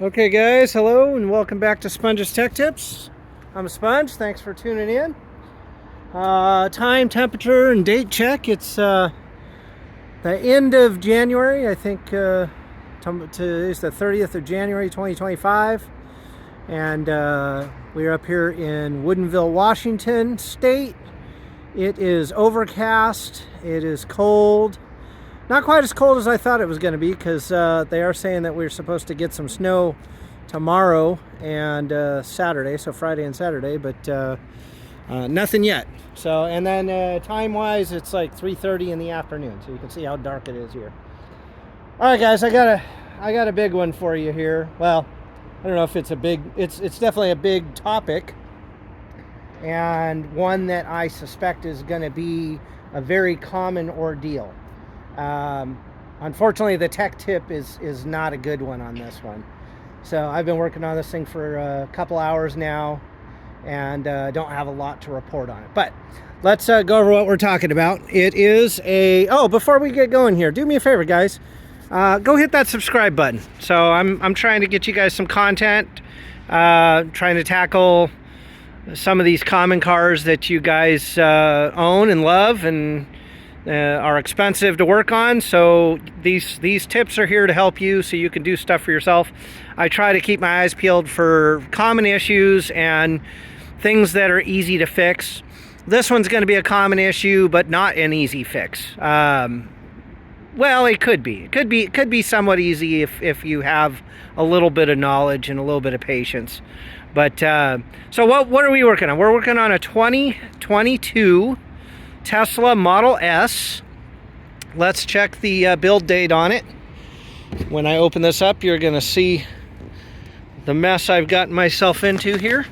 Okay guys, hello and welcome back to Sponge's Tech Tips. I'm Sponge, thanks for tuning in. Time, temperature, and date check. It's the end of January. I think today's the 30th of January 2025. And we're up here in Woodinville, Washington State. It is overcast, it is cold. Not quite as cold as I thought it was going to be, because they are saying that we're supposed to get some snow tomorrow and Saturday, so Friday and Saturday, but nothing yet. So, and then time-wise, it's like 3:30 in the afternoon, so you can see how dark it is here. All right, guys, I got a big one for you here. Well, I don't know if it's a big. It's definitely a big topic, and one that I suspect is going to be a very common ordeal. Unfortunately, the tech tip is not a good one on this one. So I've been working on this thing for a couple hours now, and don't have a lot to report on it. But let's go over what we're talking about. It is before we get going here, do me a favor, guys. Go hit that subscribe button. So I'm trying to get you guys some content, trying to tackle some of these common cars that you guys own and love and are expensive to work on. So these tips are here to help you so you can do stuff for yourself. I try to keep my eyes peeled for common issues and things that are easy to fix. This one's going to be a common issue, but not an easy fix. Well, it could be. It could be somewhat easy if you have a little bit of knowledge and a little bit of patience. But so what are we working on? We're working on a 2022 Tesla Model S. Let's check the build date on it. When I open this up, you're going to see the mess I've gotten myself into here.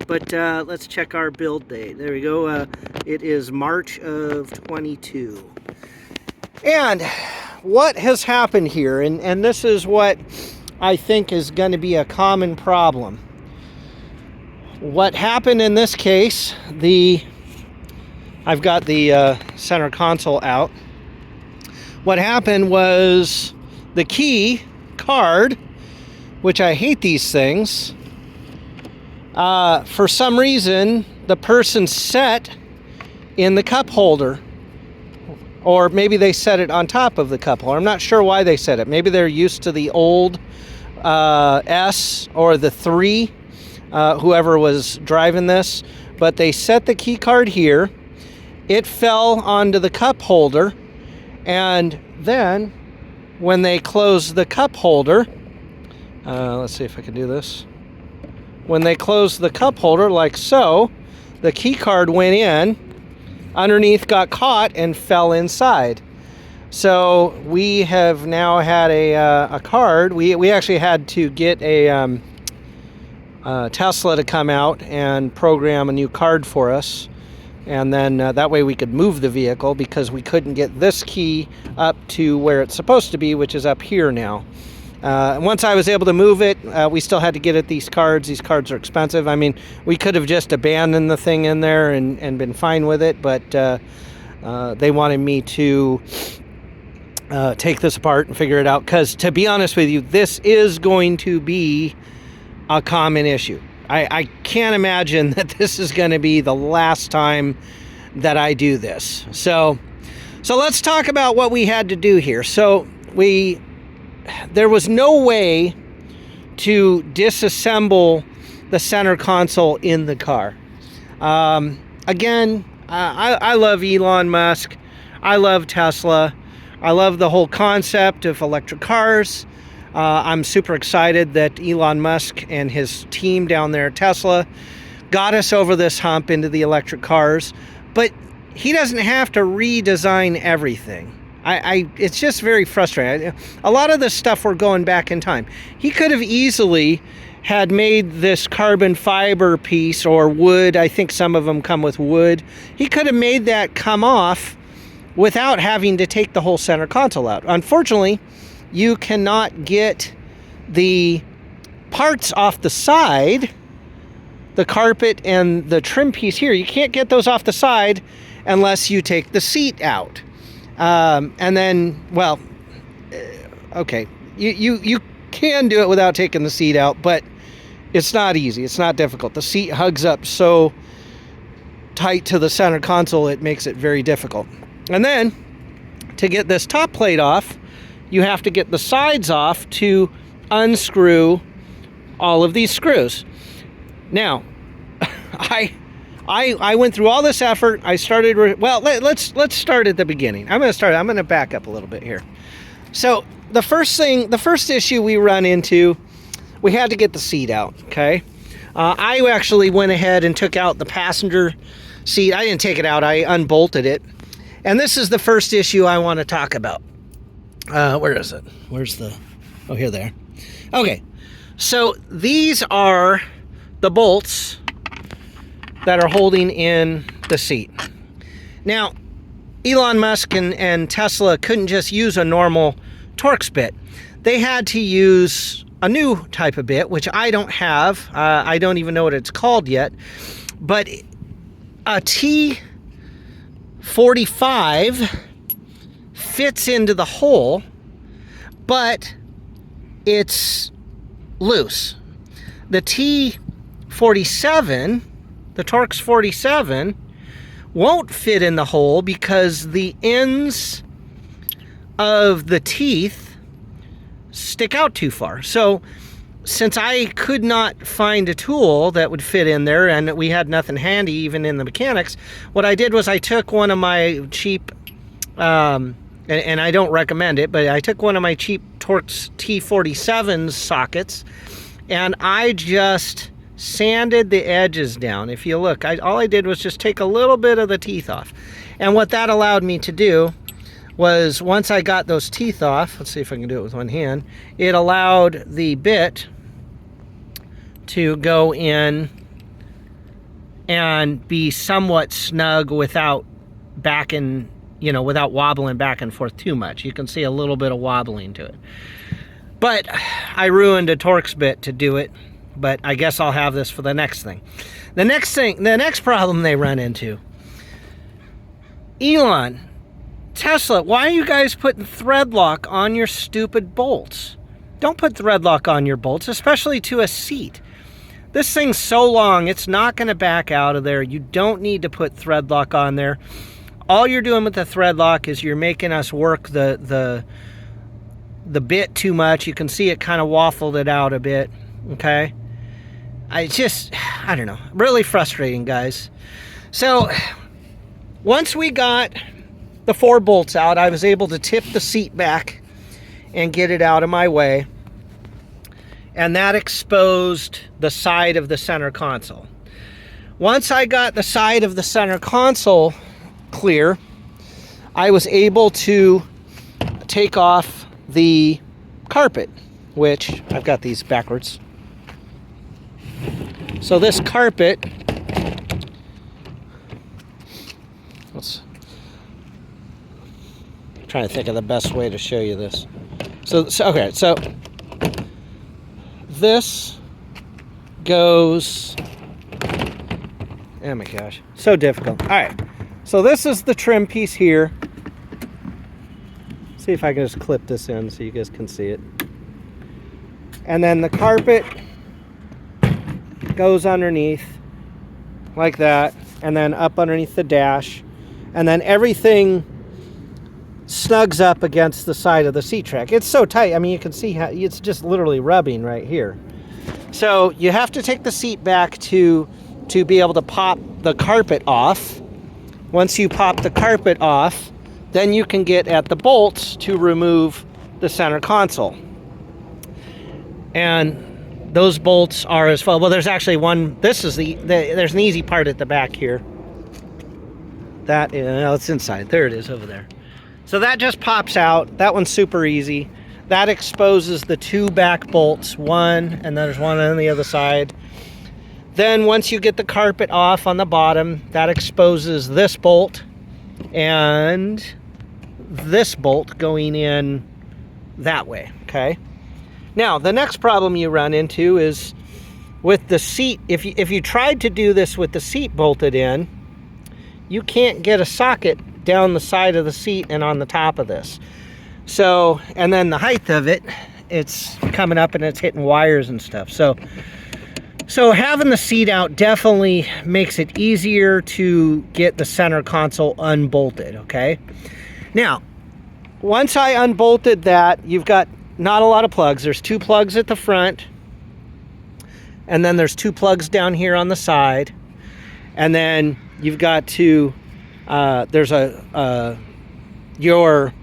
But let's check our build date. There we go. It is March of 22. And what has happened here, and this is what I think is going to be a common problem. What happened in this case, I've got the center console out. What happened was the key card, which I hate these things, for some reason the person set in the cup holder, or maybe they set it on top of the cup holder. I'm not sure why they set it. Maybe they're used to the old S or the 3, whoever was driving this, but they set the key card here. It fell onto the cup holder, and then when they closed the cup holder, let's see if I can do this. When they closed the cup holder like so, the key card went in, underneath got caught and fell inside. So we have now had a card. We actually had to get a Tesla to come out and program a new card for us. And then that way we could move the vehicle, because we couldn't get this key up to where it's supposed to be, which is up here now. Once I was able to move it, we still had to get at these cards. These cards are expensive. I mean, we could have just abandoned the thing in there and been fine with it, but they wanted me to take this apart and figure it out, because to be honest with you, this is going to be a common issue. I can't imagine that this is going to be the last time that I do this. So let's talk about what we had to do here. So there was no way to disassemble the center console in the car. Again, I love Elon Musk. I love Tesla. I love the whole concept of electric cars. I'm super excited that Elon Musk and his team down there at Tesla got us over this hump into the electric cars, but he doesn't have to redesign everything. It's just very frustrating. A lot of this stuff, we're going back in time. He could have easily had made this carbon fiber piece, or wood. I think some of them come with wood. He could have made that come off without having to take the whole center console out. Unfortunately, you cannot get the parts off the side, the carpet and the trim piece here. You can't get those off the side unless you take the seat out. And then, well, okay, you can do it without taking the seat out, but it's not easy. It's not difficult. The seat hugs up so tight to the center console, it makes it very difficult. And then to get this top plate off, you have to get the sides off to unscrew all of these screws. Now, I went through all this effort. I started, well, let's start at the beginning. I'm going to back up a little bit here. So the first issue we run into, we had to get the seat out, okay? I actually went ahead and took out the passenger seat. I didn't take it out, I unbolted it. And this is the first issue I want to talk about. Where is it? Where's the, oh, here they are. Okay, so these are the bolts that are holding in the seat. Now, Elon Musk and Tesla couldn't just use a normal Torx bit. They had to use a new type of bit, which I don't have. I don't even know what it's called yet. But a T45 fits into the hole, but it's loose. The T47, the Torx 47, won't fit in the hole because the ends of the teeth stick out too far. So since I could not find a tool that would fit in there, and we had nothing handy even in the mechanics, what I did was I took one of my cheap, and I don't recommend it, but I took one of my cheap Torx T47 sockets, and I just sanded the edges down. If you look, all I did was just take a little bit of the teeth off. And what that allowed me to do was, once I got those teeth off, let's see if I can do it with one hand, it allowed the bit to go in and be somewhat snug without without wobbling back and forth too much. You can see a little bit of wobbling to it. But I ruined a Torx bit to do it, but I guess I'll have this for the next thing. The next problem they run into, Elon, Tesla, why are you guys putting thread lock on your stupid bolts? Don't put thread lock on your bolts, especially to a seat. This thing's so long, it's not going to back out of there. You don't need to put thread lock on there. All you're doing with the thread lock is you're making us work the bit too much. You can see it kind of waffled it out a bit, okay? I don't know, really frustrating, guys. So once we got the 4 bolts out, I was able to tip the seat back and get it out of my way, and that exposed the side of the center console. Once I got the side of the center console clear, I was able to take off the carpet, which I've got these backwards. So this carpet, I'm trying to think of the best way to show you this. So this goes, oh my gosh, so difficult. All right, so this is the trim piece here. See if I can just clip this in so you guys can see it. And then the carpet goes underneath like that, and then up underneath the dash, and then everything snugs up against the side of the seat track. It's so tight, I mean, you can see how it's just literally rubbing right here. So you have to take the seat back to be able to pop the carpet off. Once you pop the carpet off, then you can get at the bolts to remove the center console. And those bolts are as well. Well, there's actually one. This is there's an easy part at the back here. That is, no, it's inside. There it is over there. So that just pops out. That one's super easy. That exposes the 2 back bolts, one, and then there's one on the other side. Then once you get the carpet off on the bottom, that exposes this bolt and this bolt going in that way, okay? Now, the next problem you run into is with the seat. If you tried to do this with the seat bolted in, you can't get a socket down the side of the seat and on the top of this. So, and then the height of it it's coming up and it's hitting wires and stuff. So having the seat out definitely makes it easier to get the center console unbolted, okay? Now, once I unbolted that, you've got not a lot of plugs. There's 2 plugs at the front, and then there's 2 plugs down here on the side, and then you've got to, there's your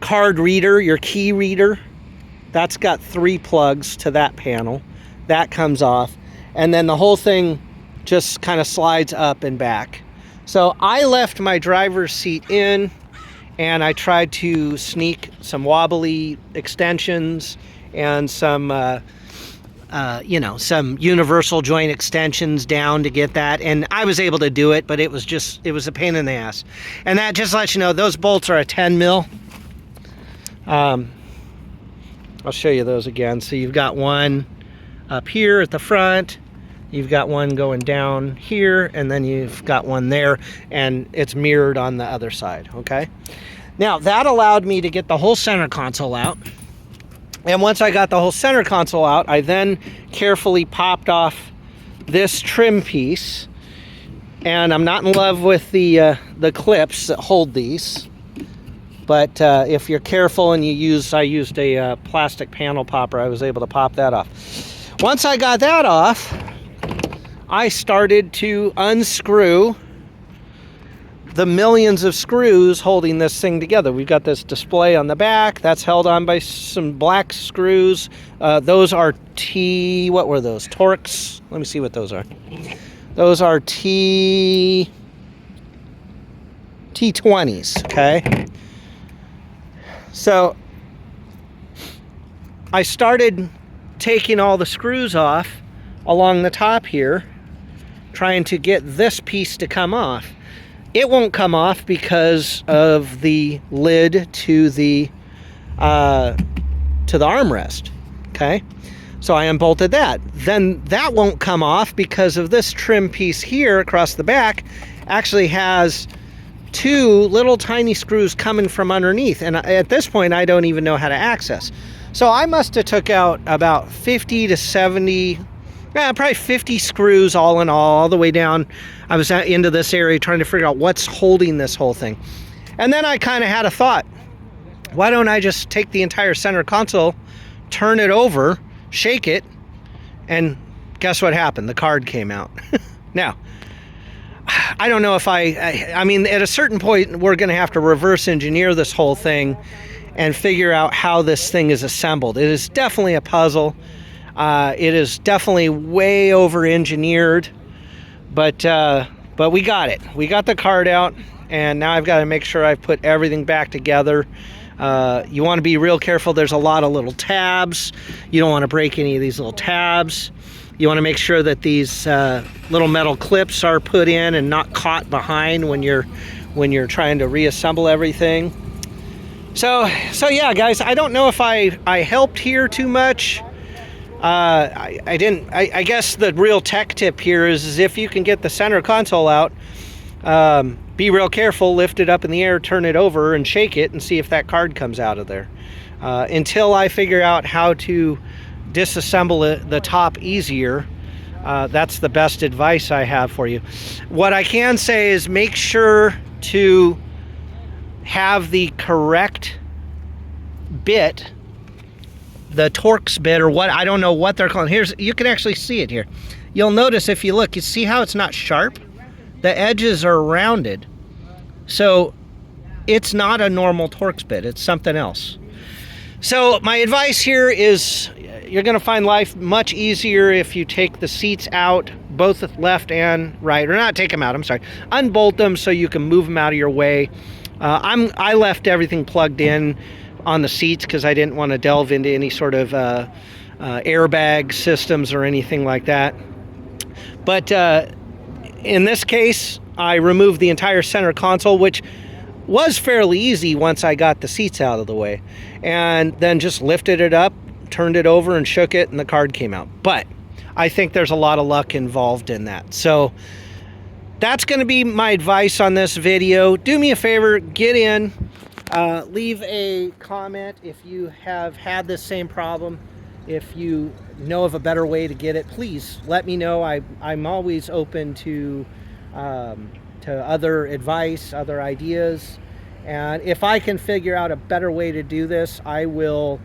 card reader, your key reader, that's got 3 plugs to that panel. That comes off, and then the whole thing just kind of slides up and back. So I left my driver's seat in, and I tried to sneak some wobbly extensions and some you know, some universal joint extensions down to get that, and I was able to do it, but it was a pain in the ass. And that just lets you know those bolts are a 10 mil. I'll show you those again. So you've got one up here at the front, you've got one going down here, and then you've got one there, and it's mirrored on the other side, okay? Now, that allowed me to get the whole center console out, and once I got the whole center console out, I then carefully popped off this trim piece, and I'm not in love with the clips that hold these, but if you're careful and I used a plastic panel popper, I was able to pop that off. Once I got that off, I started to unscrew the millions of screws holding this thing together. We've got this display on the back that's held on by some black screws. Those are what were those? Torx? Let me see what those are. Those are T20s, okay? So I started taking all the screws off along the top here, trying to get this piece to come off. It won't come off because of the lid to the armrest, okay? So I unbolted that. Then that won't come off because of this trim piece here across the back actually has 2 little tiny screws coming from underneath, and at this point I don't even know how to access. So I must have took out about 50 to 70, probably 50 screws all in all the way down. I was into this area trying to figure out what's holding this whole thing. And then I kind of had a thought. Why don't I just take the entire center console, turn it over, shake it, and guess what happened? The card came out. Now, I don't know if I mean, at a certain point, we're going to have to reverse engineer this whole thing and figure out how this thing is assembled. It is definitely a puzzle. It is definitely way over engineered, but we got it. We got the card out, and now I've got to make sure I've put everything back together. You want to be real careful. There's a lot of little tabs. You don't want to break any of these little tabs. You want to make sure that these little metal clips are put in and not caught behind when you're trying to reassemble everything. So yeah, guys, I don't know if I helped here too much. I didn't. I guess the real tech tip here is if you can get the center console out, be real careful, lift it up in the air, turn it over, and shake it and see if that card comes out of there. Until I figure out how to disassemble the top easier, that's the best advice I have for you. What I can say is make sure to have the correct bit, the Torx bit, or what, I don't know what they're calling. You can actually see it here. You'll notice if you look, you see how it's not sharp? The edges are rounded. So it's not a normal Torx bit, it's something else. So my advice here is you're going to find life much easier if you take the seats out, both left and right, or not take them out, I'm sorry, unbolt them so you can move them out of your way. I left everything plugged in on the seats because I didn't want to delve into any sort of airbag systems or anything like that. But in this case, I removed the entire center console, which was fairly easy once I got the seats out of the way, and then just lifted it up, turned it over, and shook it, and the card came out. But I think there's a lot of luck involved in that. So that's going to be my advice on this video. Do me a favor, get in, Leave a comment if you have had this same problem. If you know of a better way to get it, please let me know. I'm always open to other advice, other ideas. And if I can figure out a better way to do this, I will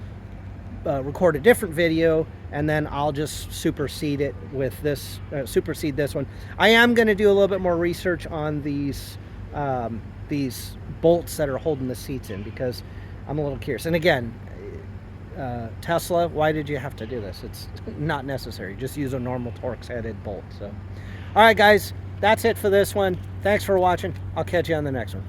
record a different video, and then I'll just supersede it with this, supersede this one. I am going to do a little bit more research on these bolts that are holding the seats in, because I'm a little curious. And again, Tesla, why did you have to do this? It's not necessary. Just use a normal Torx headed bolt. So, all right, guys, that's it for this one. Thanks for watching. I'll catch you on the next one.